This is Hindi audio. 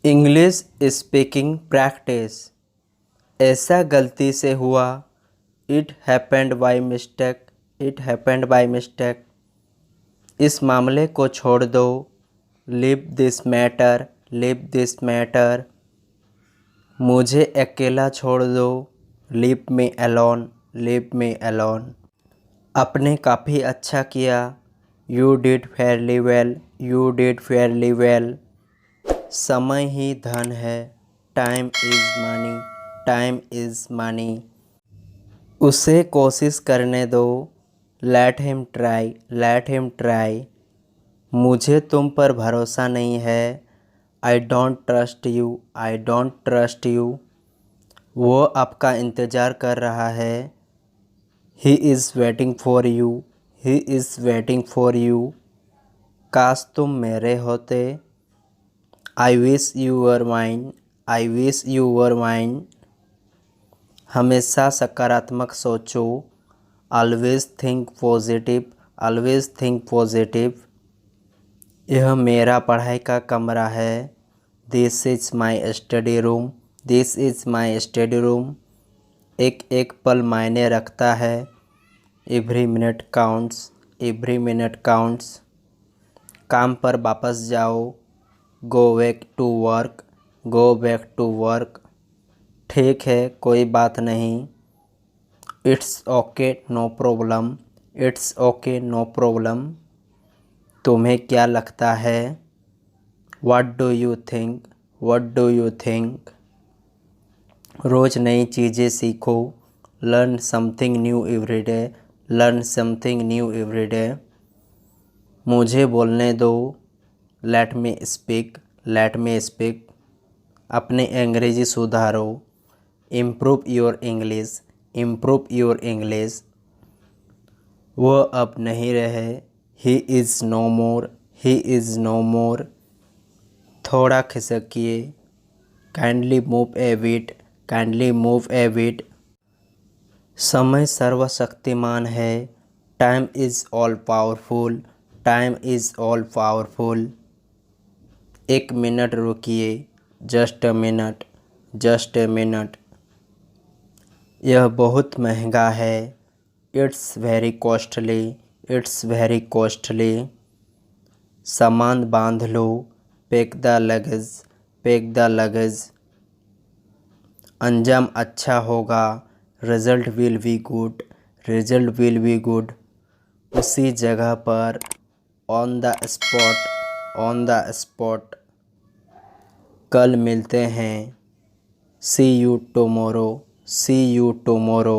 English speaking practice. ऐसा गलती से हुआ। It happened by mistake. It happened by mistake. इस मामले को छोड़ दो। Leave this matter. Leave this matter. मुझे अकेला छोड़ दो। Leave me alone. Leave me alone. आपने काफ़ी अच्छा किया। You did fairly well. You did fairly well. समय ही धन है। Time is money. Time is money. उसे कोशिश करने दो। Let him try. Let him try. मुझे तुम पर भरोसा नहीं है। I don't trust you. I don't trust you. वो आपका इंतज़ार कर रहा है। He is waiting for you. He is waiting for you. काश तुम मेरे होते। I wish you were mine. I wish you were mine. हमेशा सकारात्मक सोचो। Always think positive. Always think positive. यह मेरा पढ़ाई का कमरा है। This is my study room. This is my study room. एक एक पल मायने रखता है। Every minute counts. Every minute counts. काम पर वापस जाओ। Go back to work. Go back to work. ठीक है, कोई बात नहीं। It's okay, no problem. It's okay, no problem. तुम्हें क्या लगता है? What do you think? What do you think? रोज़ नई चीज़ें सीखो। Learn something new every day. Learn something new every day. मुझे बोलने दो। Let me speak. Let me speak. अपनी अंग्रेजी सुधारो। Improve your English. Improve your English. वो अब नहीं रहे। He is no more. He is no more. थोड़ा खिसकिए। Kindly move a bit. Kindly move a bit. समय सर्वशक्तिमान है। Time is all powerful. Time is all powerful. एक मिनट रुकिए। Just a minute. Just a minute. यह बहुत महंगा है। It's very costly. It's very costly. सामान बांध लो। Pack the luggage. Pack the luggage. अंजाम अच्छा होगा। Result will be good. Result will be good. उसी जगह पर। On the spot. On the spot. कल मिलते हैं। See you tomorrow. See you tomorrow.